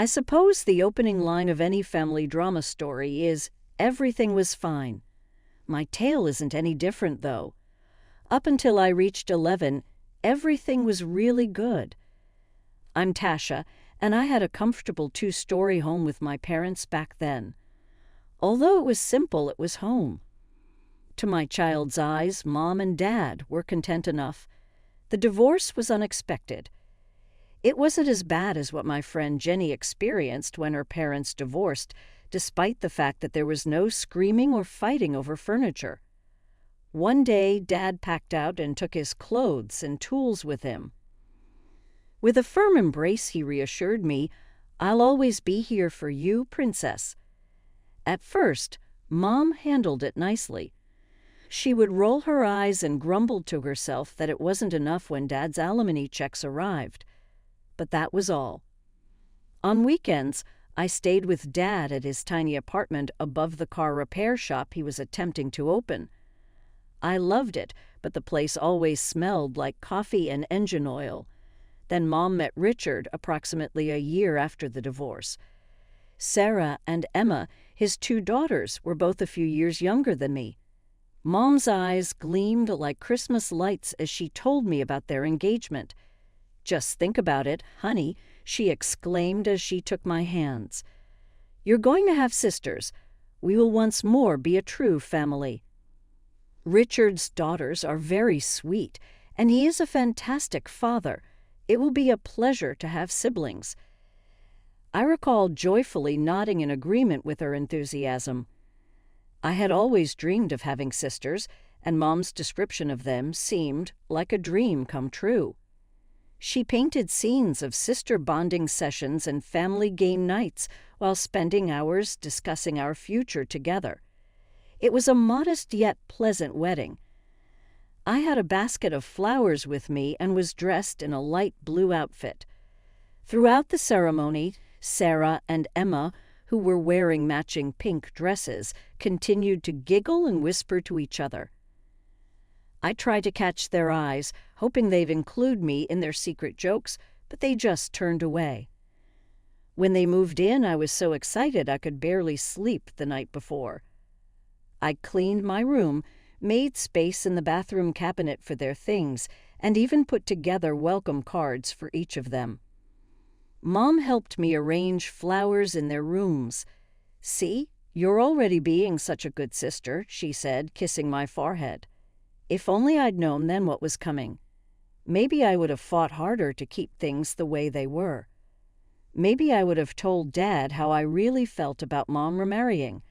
I suppose the opening line of any family drama story is, "Everything was fine." My tale isn't any different, though. Up until I reached 11, everything was really good. I'm Tasha, and I had a comfortable two-story home with my parents back then. Although it was simple, it was home. To my child's eyes, Mom and Dad were content enough. The divorce was unexpected. It wasn't as bad as what my friend Jenny experienced when her parents divorced, despite the fact that there was no screaming or fighting over furniture. One day, Dad packed out and took his clothes and tools with him. With a firm embrace, he reassured me, "I'll always be here for you, Princess." At first, Mom handled it nicely. She would roll her eyes and grumble to herself that it wasn't enough when Dad's alimony checks arrived. But that was all. On weekends, I stayed with Dad at his tiny apartment above the car repair shop he was attempting to open. I loved it, but the place always smelled like coffee and engine oil. Then Mom met Richard approximately a year after the divorce. Sarah and Emma, his two daughters, were both a few years younger than me. Mom's eyes gleamed like Christmas lights as she told me about their engagement. "Just think about it, honey," she exclaimed as she took my hands. "You're going to have sisters. We will once more be a true family." Richard's daughters are very sweet, and he is a fantastic father. It will be a pleasure to have siblings. I recall joyfully nodding in agreement with her enthusiasm. I had always dreamed of having sisters, and Mom's description of them seemed like a dream come true. She painted scenes of sister bonding sessions and family game nights while spending hours discussing our future together. It was a modest yet pleasant wedding. I had a basket of flowers with me and was dressed in a light blue outfit. Throughout the ceremony, Sarah and Emma, who were wearing matching pink dresses, continued to giggle and whisper to each other. I tried to catch their eyes, hoping they'd include me in their secret jokes, but they just turned away. When they moved in, I was so excited I could barely sleep the night before. I cleaned my room, made space in the bathroom cabinet for their things, and even put together welcome cards for each of them. Mom helped me arrange flowers in their rooms. "See, you're already being such a good sister," she said, kissing my forehead. If only I'd known then what was coming. Maybe I would have fought harder to keep things the way they were. Maybe I would have told Dad how I really felt about Mom remarrying.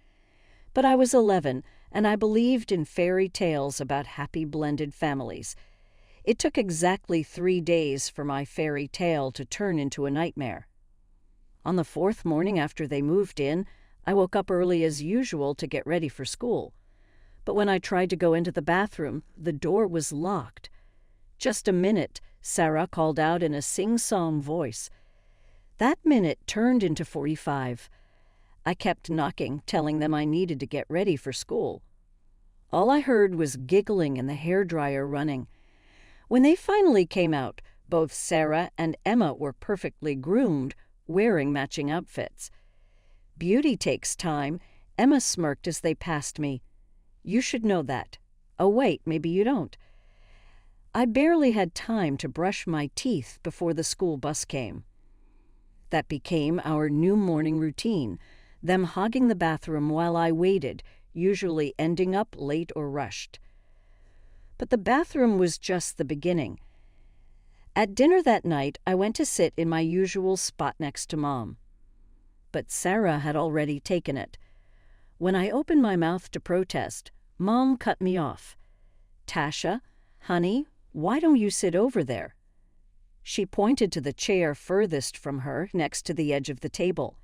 But I was 11, and I believed in fairy tales about happy blended families. It took exactly 3 days for my fairy tale to turn into a nightmare. On the 4th morning after they moved in, I woke up early as usual to get ready for school. But when I tried to go into the bathroom, the door was locked. "Just a minute," Sarah called out in a sing-song voice. That minute turned into 45. I kept knocking, telling them I needed to get ready for school. All I heard was giggling and the hairdryer running. When they finally came out, both Sarah and Emma were perfectly groomed, wearing matching outfits. "Beauty takes time," Emma smirked as they passed me. "You should know that. Oh wait, maybe you don't." I barely had time to brush my teeth before the school bus came. That became our new morning routine, them hogging the bathroom while I waited, usually ending up late or rushed. But the bathroom was just the beginning. At dinner that night, I went to sit in my usual spot next to Mom. But Sarah had already taken it. When I opened my mouth to protest, Mom cut me off. "Tasha, honey, why don't you sit over there?" She pointed to the chair furthest from her, next to the edge of the table.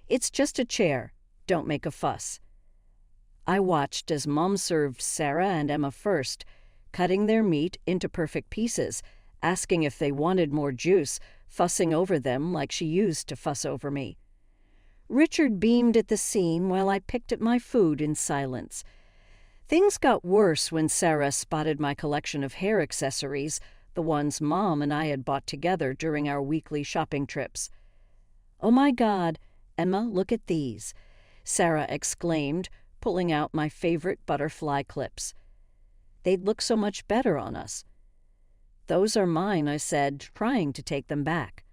"It's just a chair. Don't make a fuss." I watched as Mom served Sarah and Emma first, cutting their meat into perfect pieces, asking if they wanted more juice, fussing over them like she used to fuss over me. Richard beamed at the scene while I picked at my food in silence. Things got worse when Sarah spotted my collection of hair accessories, the ones Mom and I had bought together during our weekly shopping trips. "Oh my God, Emma, look at these," Sarah exclaimed, pulling out my favorite butterfly clips. "They'd look so much better on us." "Those are mine," I said, trying to take them back.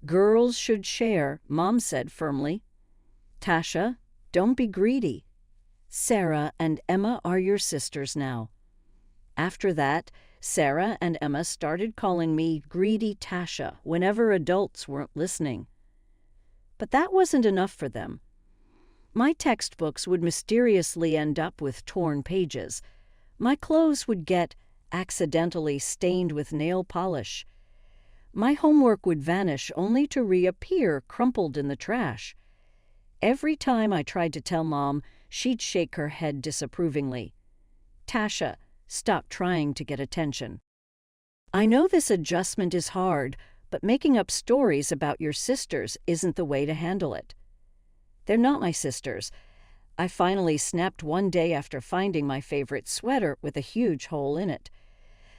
"Girls should share," Mom said firmly. "Tasha, don't be greedy. Sarah and Emma are your sisters now." After that, Sarah and Emma started calling me Greedy Tasha whenever adults weren't listening. But that wasn't enough for them. My textbooks would mysteriously end up with torn pages. My clothes would get accidentally stained with nail polish. My homework would vanish only to reappear crumpled in the trash. Every time I tried to tell Mom, she'd shake her head disapprovingly. "Tasha, stop trying to get attention. I know this adjustment is hard, but making up stories about your sisters isn't the way to handle it." "They're not my sisters." I finally snapped one day after finding my favorite sweater with a huge hole in it.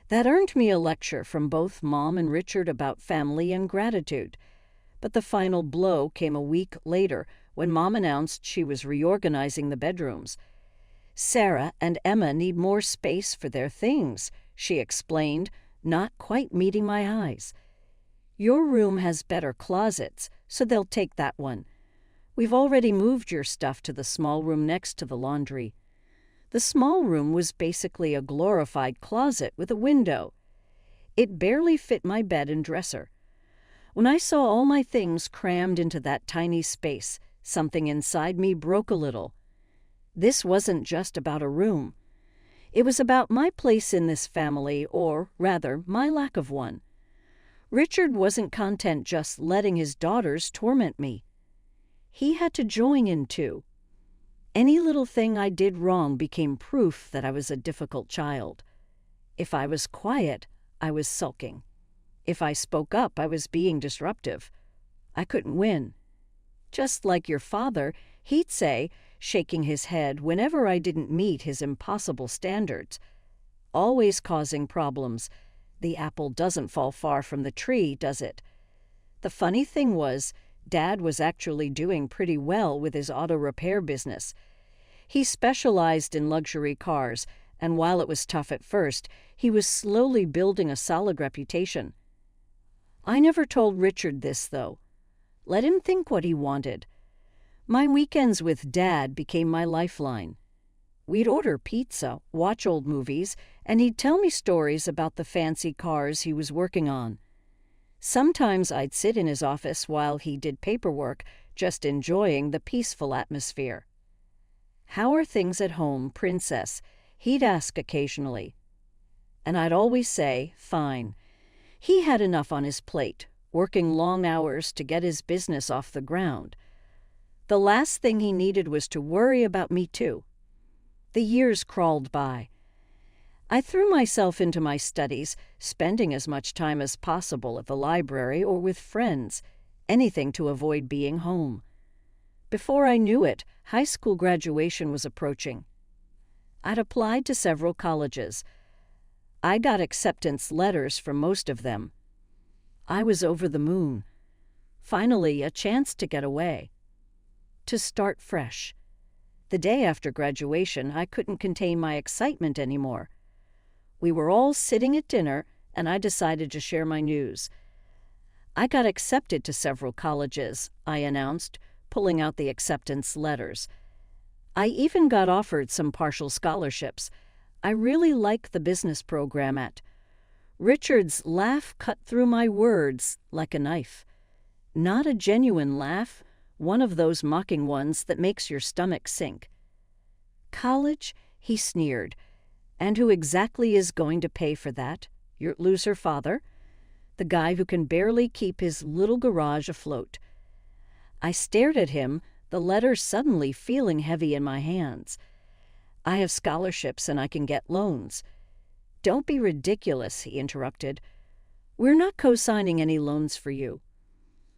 That earned me a lecture from both Mom and Richard about family and gratitude. But the final blow came a week later when Mom announced she was reorganizing the bedrooms. "Sarah and Emma need more space for their things," she explained, not quite meeting my eyes. "Your room has better closets, so they'll take that one. We've already moved your stuff to the small room next to the laundry." The small room was basically a glorified closet with a window. It barely fit my bed and dresser. When I saw all my things crammed into that tiny space, something inside me broke a little. This wasn't just about a room. It was about my place in this family, or rather, my lack of one. Richard wasn't content just letting his daughters torment me. He had to join in too. Any little thing I did wrong became proof that I was a difficult child. If I was quiet, I was sulking. If I spoke up, I was being disruptive. I couldn't win. "Just like your father," he'd say, shaking his head whenever I didn't meet his impossible standards. "Always causing problems. The apple doesn't fall far from the tree, does it?" The funny thing was, Dad was actually doing pretty well with his auto repair business. He specialized in luxury cars, and while it was tough at first, he was slowly building a solid reputation. I never told Richard this, though. Let him think what he wanted. My weekends with Dad became my lifeline. We'd order pizza, watch old movies, and he'd tell me stories about the fancy cars he was working on. Sometimes I'd sit in his office while he did paperwork, just enjoying the peaceful atmosphere. "How are things at home, Princess?" he'd ask occasionally. And I'd always say, "Fine." He had enough on his plate, working long hours to get his business off the ground. The last thing he needed was to worry about me too. The years crawled by. I threw myself into my studies, spending as much time as possible at the library or with friends, anything to avoid being home. Before I knew it, high school graduation was approaching. I'd applied to several colleges. I got acceptance letters from most of them. I was over the moon. Finally, a chance to get away. To start fresh. The day after graduation, I couldn't contain my excitement anymore. We were all sitting at dinner, and I decided to share my news. "I got accepted to several colleges," I announced, pulling out the acceptance letters. "I even got offered some partial scholarships. I really like the business program at—" Richard's laugh cut through my words like a knife. Not a genuine laugh, one of those mocking ones that makes your stomach sink. "College?" he sneered. "And who exactly is going to pay for that? Your loser father? The guy who can barely keep his little garage afloat." I stared at him, the letter suddenly feeling heavy in my hands. "I have scholarships and I can get loans." "Don't be ridiculous," he interrupted. "We're not co-signing any loans for you.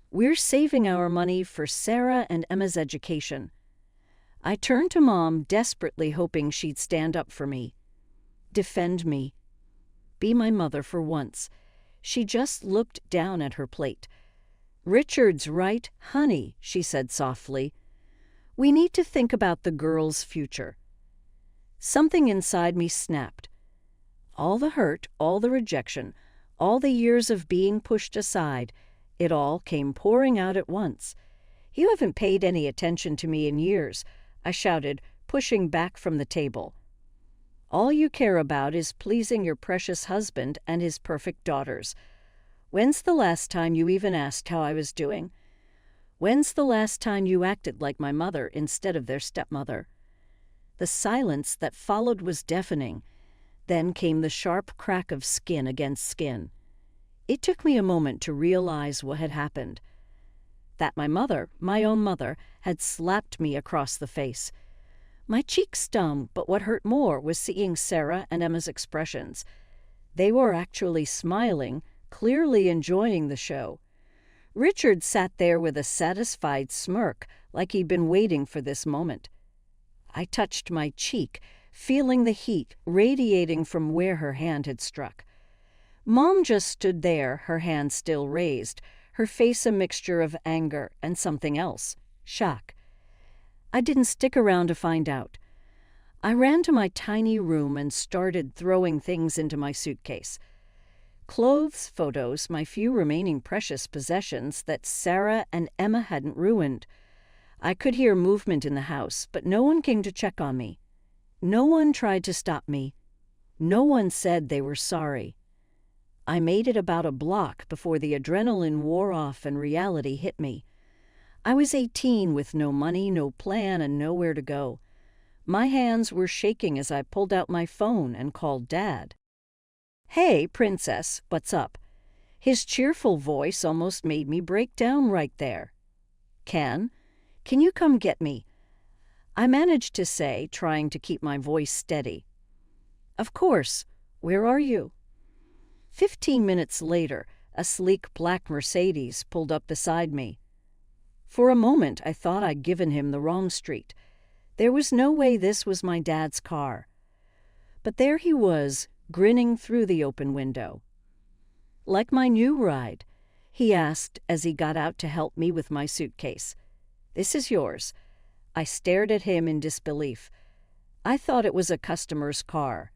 We're saving our money for Sarah and Emma's education." I turned to Mom, desperately hoping she'd stand up for me. Defend me. Be my mother for once. She just looked down at her plate. "Richard's right, honey," she said softly. "We need to think about the girl's future." Something inside me snapped. All the hurt, all the rejection, all the years of being pushed aside, it all came pouring out at once. "You haven't paid any attention to me in years," I shouted, pushing back from the table. "All you care about is pleasing your precious husband and his perfect daughters. When's the last time you even asked how I was doing? When's the last time you acted like my mother instead of their stepmother?" The silence that followed was deafening. Then came the sharp crack of skin against skin. It took me a moment to realize what had happened. That my mother, my own mother, had slapped me across the face. My cheek stung, but what hurt more was seeing Sarah and Emma's expressions. They were actually smiling, clearly enjoying the show. Richard sat there with a satisfied smirk, like he'd been waiting for this moment. I touched my cheek, feeling the heat radiating from where her hand had struck. Mom just stood there, her hand still raised, her face a mixture of anger and something else, shock. I didn't stick around to find out. I ran to my tiny room and started throwing things into my suitcase. Clothes, photos, my few remaining precious possessions that Sarah and Emma hadn't ruined. I could hear movement in the house, but no one came to check on me. No one tried to stop me. No one said they were sorry. I made it about a block before the adrenaline wore off and reality hit me. I was 18 with no money, no plan, and nowhere to go. My hands were shaking as I pulled out my phone and called Dad. "Hey, Princess, what's up?" His cheerful voice almost made me break down right there. Can you come get me?" I managed to say, trying to keep my voice steady. "Of course. Where are you?" 15 minutes later, a sleek black Mercedes pulled up beside me. For a moment, I thought I'd given him the wrong street. There was no way this was my dad's car. But there he was, grinning through the open window. "Like my new ride?" he asked as he got out to help me with my suitcase. "This is yours." I stared at him in disbelief. I thought it was a customer's car.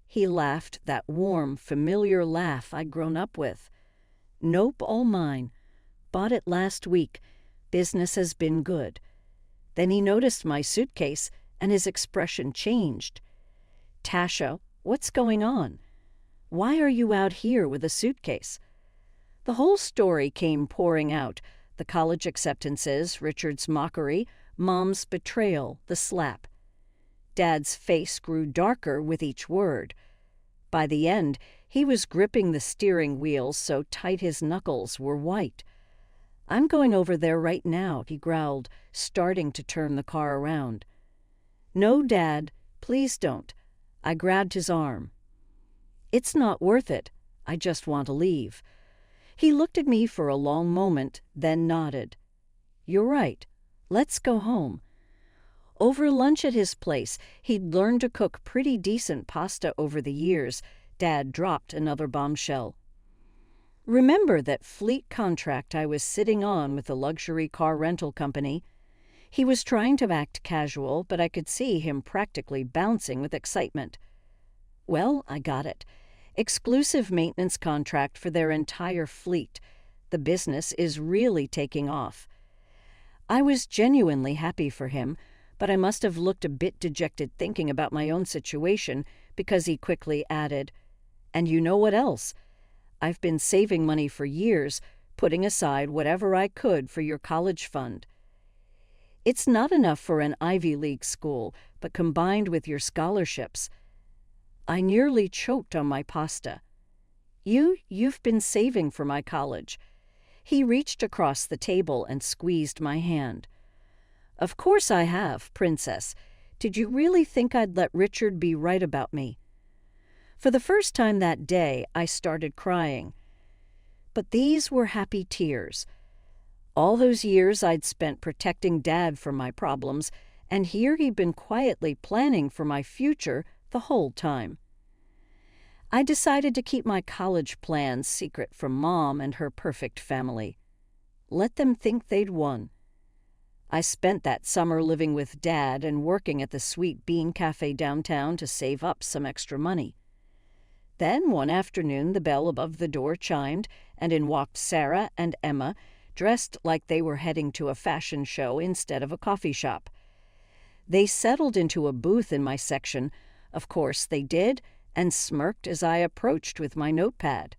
He laughed, that warm, familiar laugh I'd grown up with. "Nope, all mine. Bought it last week. Business has been good." Then he noticed my suitcase, and his expression changed. "Tasha, what's going on? Why are you out here with a suitcase?" The whole story came pouring out. The college acceptances, Richard's mockery, Mom's betrayal, the slap. Dad's face grew darker with each word. By the end, he was gripping the steering wheel so tight his knuckles were white. "I'm going over there right now," he growled, starting to turn the car around. "No, Dad, please don't." I grabbed his arm. "It's not worth it. I just want to leave." He looked at me for a long moment, then nodded. "You're right. Let's go home." Over lunch at his place, he'd learned to cook pretty decent pasta over the years. Dad dropped another bombshell. "Remember that fleet contract I was sitting on with the luxury car rental company?" He was trying to act casual, but I could see him practically bouncing with excitement. "Well, I got it. Exclusive maintenance contract for their entire fleet. The business is really taking off." I was genuinely happy for him, but I must have looked a bit dejected thinking about my own situation because he quickly added, "And you know what else? I've been saving money for years, putting aside whatever I could for your college fund. It's not enough for an Ivy League school, but combined with your scholarships." I nearly choked on my pasta. You've been saving for my college." He reached across the table and squeezed my hand. "Of course I have, Princess. Did you really think I'd let Richard be right about me?" For the first time that day, I started crying. But these were happy tears. All those years I'd spent protecting Dad from my problems, and here he'd been quietly planning for my future the whole time. I decided to keep my college plans secret from Mom and her perfect family. Let them think they'd won. I spent that summer living with Dad and working at the Sweet Bean Cafe downtown to save up some extra money. Then one afternoon the bell above the door chimed, and in walked Sarah and Emma, dressed like they were heading to a fashion show instead of a coffee shop. They settled into a booth in my section, of course they did, and smirked as I approached with my notepad.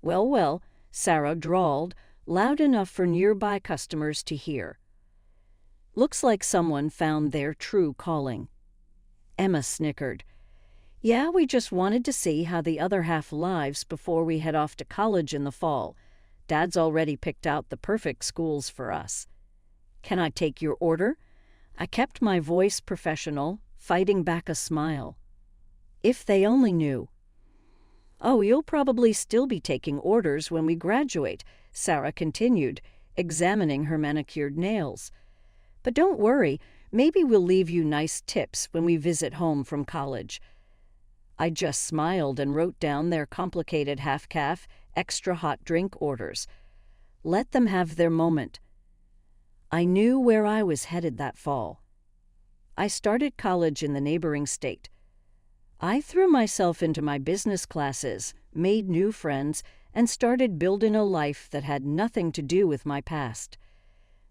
"Well, well," Sarah drawled, loud enough for nearby customers to hear. "Looks like someone found their true calling." Emma snickered. "Yeah, we just wanted to see how the other half lives before we head off to college in the fall. Dad's already picked out the perfect schools for us." "Can I take your order?" I kept my voice professional, fighting back a smile. If they only knew. "Oh, you'll probably still be taking orders when we graduate," Sarah continued, examining her manicured nails. "But don't worry, maybe we'll leave you nice tips when we visit home from college." I just smiled and wrote down their complicated half-calf, extra hot drink orders. Let them have their moment. I knew where I was headed that fall. I started college in the neighboring state. I threw myself into my business classes, made new friends, and started building a life that had nothing to do with my past.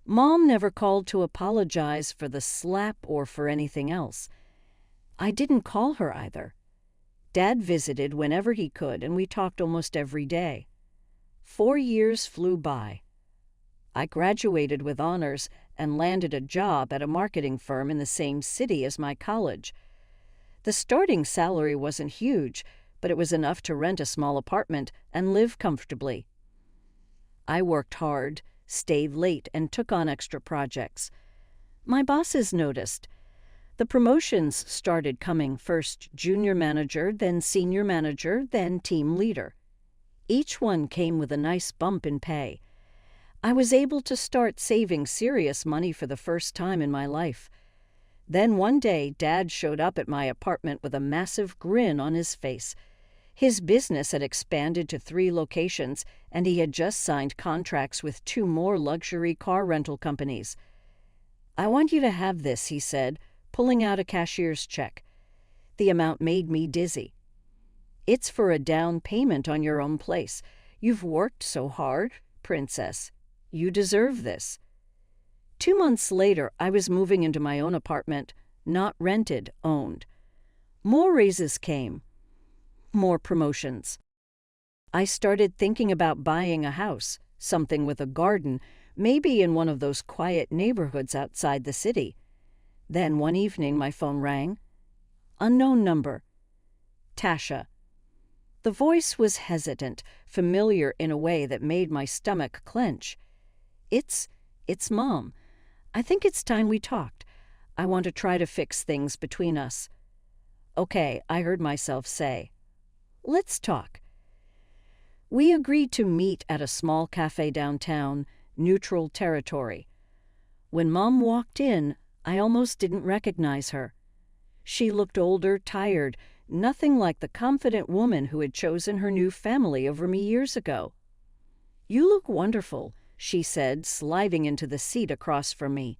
Mom never called to apologize for the slap or for anything else. I didn't call her either. Dad visited whenever he could, and we talked almost every day. 4 years flew by. I graduated with honors and landed a job at a marketing firm in the same city as my college. The starting salary wasn't huge, but it was enough to rent a small apartment and live comfortably. I worked hard, stayed late, and took on extra projects. My bosses noticed. The promotions started coming, first junior manager, then senior manager, then team leader. Each one came with a nice bump in pay. I was able to start saving serious money for the first time in my life. Then one day, Dad showed up at my apartment with a massive grin on his face. His business had expanded to 3 locations, and he had just signed contracts with 2 more luxury car rental companies. "I want you to have this," he said, pulling out a cashier's check. The amount made me dizzy. "It's for a down payment on your own place. You've worked so hard, princess. You deserve this." 2 months later, I was moving into my own apartment, not rented, owned. More raises came. More promotions. I started thinking about buying a house, something with a garden, maybe in one of those quiet neighborhoods outside the city. Then one evening my phone rang. Unknown number. Tasha. The voice was hesitant, familiar in a way that made my stomach clench. It's Mom. I think it's time we talked. I want to try to fix things between us." "Okay," I heard myself say. "Let's talk." We agreed to meet at a small cafe downtown, neutral territory. When Mom walked in, I almost didn't recognize her. She looked older, tired, nothing like the confident woman who had chosen her new family over me years ago. "You look wonderful," she said, sliding into the seat across from me.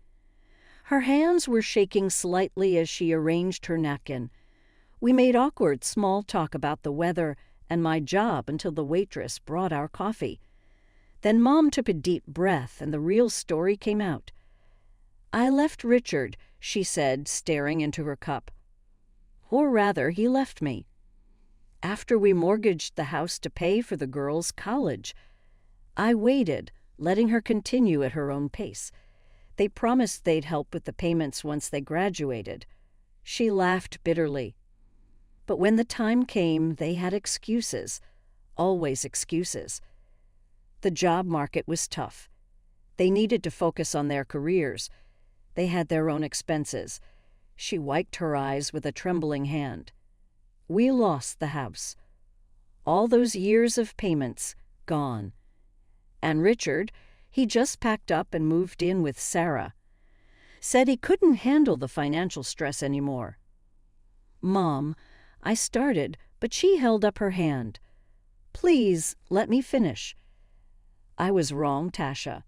Her hands were shaking slightly as she arranged her napkin. We made awkward small talk about the weather and my job until the waitress brought our coffee. Then Mom took a deep breath and the real story came out. "I left Richard," she said, staring into her cup. "Or rather, he left me. After we mortgaged the house to pay for the girls' college." I waited, letting her continue at her own pace. They promised they'd help with the payments once they graduated. She laughed bitterly. But when the time came, they had excuses. Always excuses. The job market was tough. They needed to focus on their careers. They had their own expenses. She wiped her eyes with a trembling hand. We lost the house. All those years of payments, gone. And Richard, he just packed up and moved in with Sarah. Said he couldn't handle the financial stress anymore. "Mom," I started, but she held up her hand. "Please, let me finish." I was wrong, Tasha.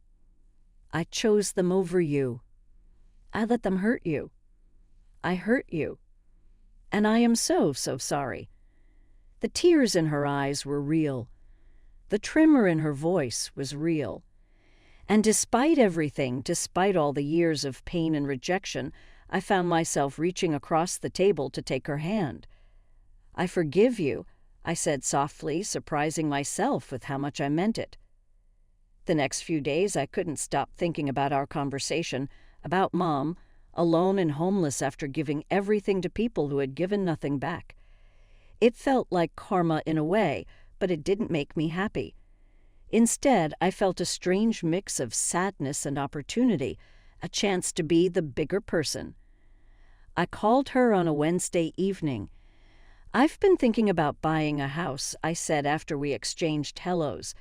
I chose them over you. I let them hurt you. I hurt you. And I am so, so sorry." The tears in her eyes were real. The tremor in her voice was real. And despite everything, despite all the years of pain and rejection, I found myself reaching across the table to take her hand. "I forgive you," I said softly, surprising myself with how much I meant it. The next few days I couldn't stop thinking about our conversation, about Mom, alone and homeless after giving everything to people who had given nothing back. It felt like karma in a way, but it didn't make me happy. Instead, I felt a strange mix of sadness and opportunity, a chance to be the bigger person. I called her on a Wednesday evening. "I've been thinking about buying a house," I said after we exchanged hellos.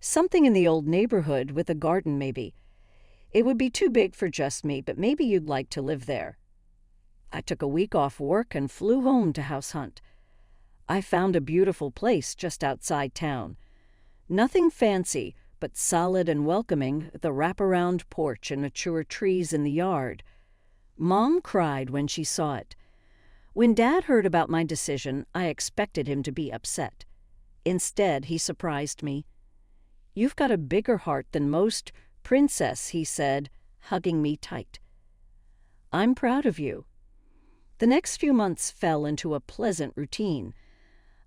"Something in the old neighborhood with a garden, maybe. It would be too big for just me, but maybe you'd like to live there." I took a week off work and flew home to house hunt. I found a beautiful place just outside town. Nothing fancy, but solid and welcoming, the wraparound porch and mature trees in the yard. Mom cried when she saw it. When Dad heard about my decision, I expected him to be upset. Instead, he surprised me. "You've got a bigger heart than most, Princess," he said, hugging me tight. "I'm proud of you." The next few months fell into a pleasant routine.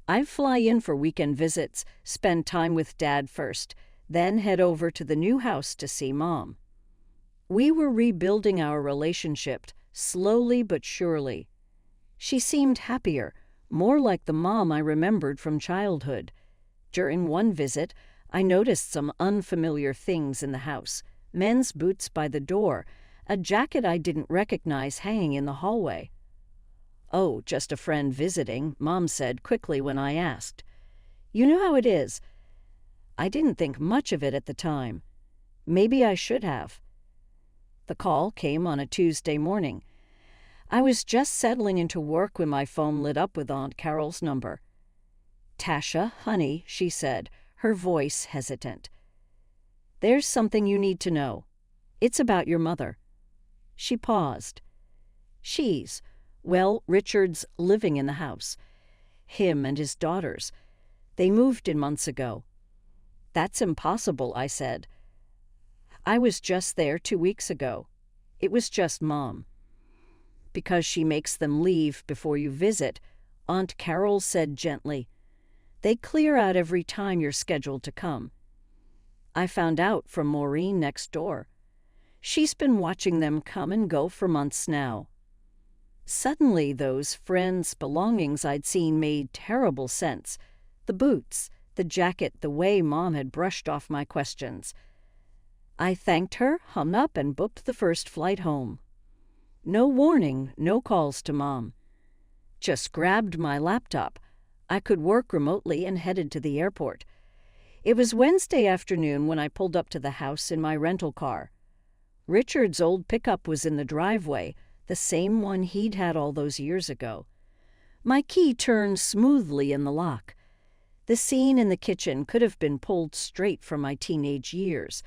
I'd fly in for weekend visits, spend time with Dad first, then head over to the new house to see Mom. We were rebuilding our relationship, slowly but surely. She seemed happier, more like the mom I remembered from childhood. During one visit, I noticed some unfamiliar things in the house: men's boots by the door, a jacket I didn't recognize hanging in the hallway. "Oh, just a friend visiting," Mom said quickly when I asked. "You know how it is." I didn't think much of it at the time. Maybe I should have. The call came on a Tuesday morning. I was just settling into work when my phone lit up with Aunt Carol's number. "Tasha, honey," she said, her voice hesitant. "There's something you need to know. It's about your mother." She paused. Well, Richard's living in the house. Him and his daughters. They moved in months ago." "That's impossible," I said. "I was just there 2 weeks ago. It was just Mom." "Because she makes them leave before you visit," Aunt Carol said gently. "They clear out every time you're scheduled to come." I found out from Maureen next door. She's been watching them come and go for months now. Suddenly, those friends' belongings I'd seen made terrible sense. The boots, the jacket, the way Mom had brushed off my questions. I thanked her, hung up, and booked the first flight home. No warning, no calls to Mom. Just grabbed my laptop. I could work remotely and headed to the airport. It was Wednesday afternoon when I pulled up to the house in my rental car. Richard's old pickup was in the driveway, the same one he'd had all those years ago. My key turned smoothly in the lock. The scene in the kitchen could have been pulled straight from my teenage years.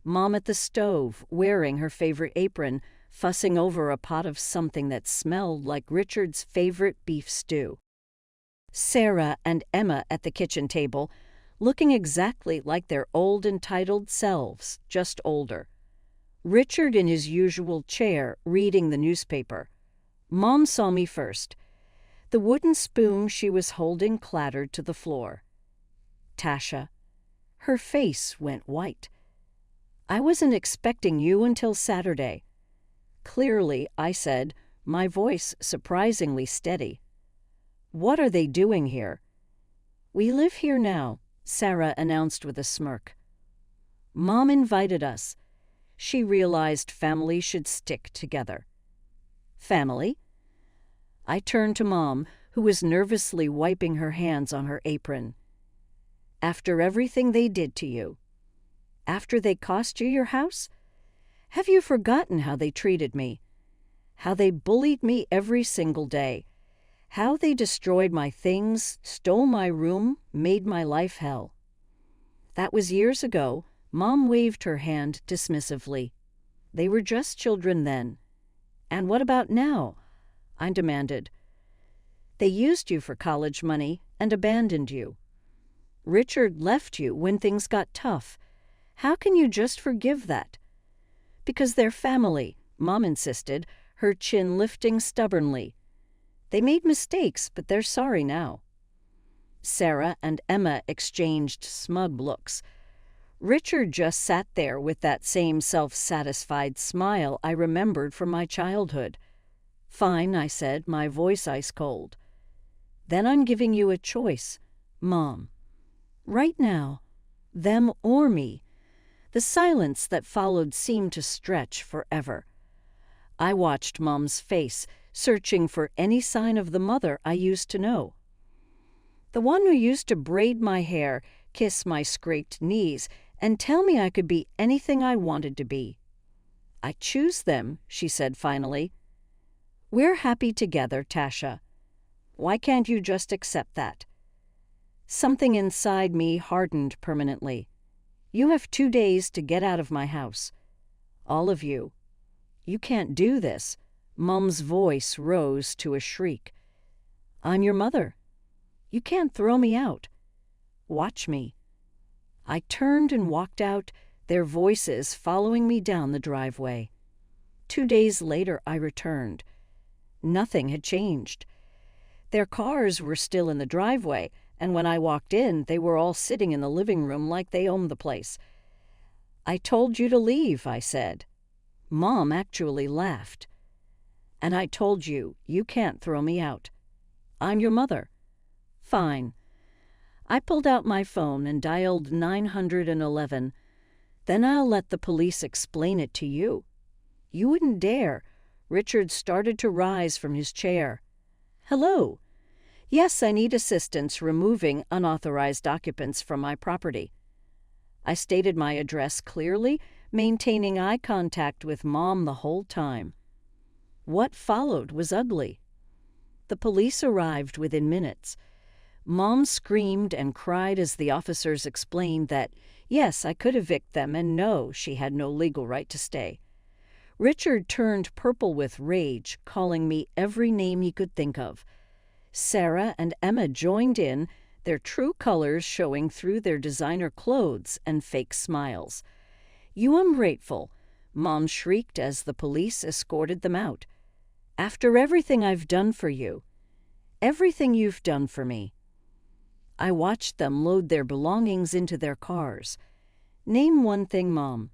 Mom at the stove, wearing her favorite apron, fussing over a pot of something that smelled like Richard's favorite beef stew. Sarah and Emma at the kitchen table, looking exactly like their old entitled selves, just older. Richard in his usual chair, reading the newspaper. Mom saw me first. The wooden spoon she was holding clattered to the floor. "Tasha." Her face went white. "I wasn't expecting you until Saturday." Clearly, I said, my voice surprisingly steady. "What are they doing here?" "We live here now," Sarah announced with a smirk. "Mom invited us." She realized family should stick together. "Family?" I turned to Mom, who was nervously wiping her hands on her apron. "After everything they did to you? After they cost you your house? Have you forgotten how they treated me? How they bullied me every single day? How they destroyed my things, stole my room, made my life hell? That was years ago, Mom waved her hand dismissively. They were just children then. And what about now? I demanded. They used you for college money and abandoned you. Richard left you when things got tough. How can you just forgive that? Because they're family, Mom insisted, her chin lifting stubbornly. They made mistakes, but they're sorry now. Sarah and Emma exchanged smug looks. Richard just sat there with that same self-satisfied smile I remembered from my childhood. Fine, I said, my voice ice cold. Then I'm giving you a choice, Mom. Right now, them or me. The silence that followed seemed to stretch forever. I watched Mom's face, searching for any sign of the mother I used to know. The one who used to braid my hair, kiss my scraped knees, and tell me I could be anything I wanted to be. I choose them, she said finally. We're happy together, Tasha. Why can't you just accept that? Something inside me hardened permanently. You have 2 days to get out of my house. All of you. You can't do this. Mom's voice rose to a shriek. I'm your mother. You can't throw me out. Watch me. I turned and walked out, their voices following me down the driveway. 2 days later, I returned. Nothing had changed. Their cars were still in the driveway, and when I walked in, they were all sitting in the living room like they owned the place. I told you to leave, I said. Mom actually laughed. And I told you, you can't throw me out. I'm your mother. Fine. I pulled out my phone and dialed 911. Then I'll let the police explain it to you. You wouldn't dare. Richard started to rise from his chair. Hello. Yes, I need assistance removing unauthorized occupants from my property. I stated my address clearly, maintaining eye contact with Mom the whole time. What followed was ugly. The police arrived within minutes. Mom screamed and cried as the officers explained that, yes, I could evict them, and no, she had no legal right to stay. Richard turned purple with rage, calling me every name he could think of. Sarah and Emma joined in, their true colors showing through their designer clothes and fake smiles. You ungrateful, Mom shrieked as the police escorted them out. After everything I've done for you, everything you've done for me. I watched them load their belongings into their cars. Name one thing, Mom.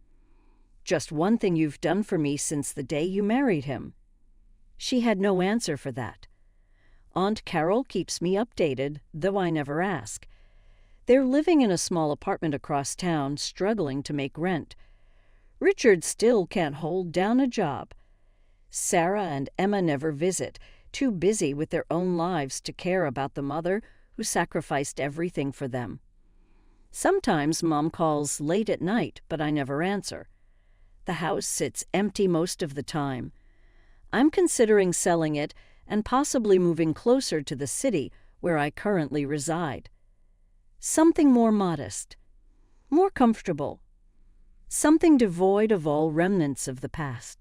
Just one thing you've done for me since the day you married him. She had no answer for that. Aunt Carol keeps me updated, though I never ask. They're living in a small apartment across town, struggling to make rent. Richard still can't hold down a job. Sarah and Emma never visit, too busy with their own lives to care about the mother who sacrificed everything for them. Sometimes Mom calls late at night, but I never answer. The house sits empty most of the time. I'm considering selling it and possibly moving closer to the city where I currently reside. Something more modest, more comfortable, something devoid of all remnants of the past.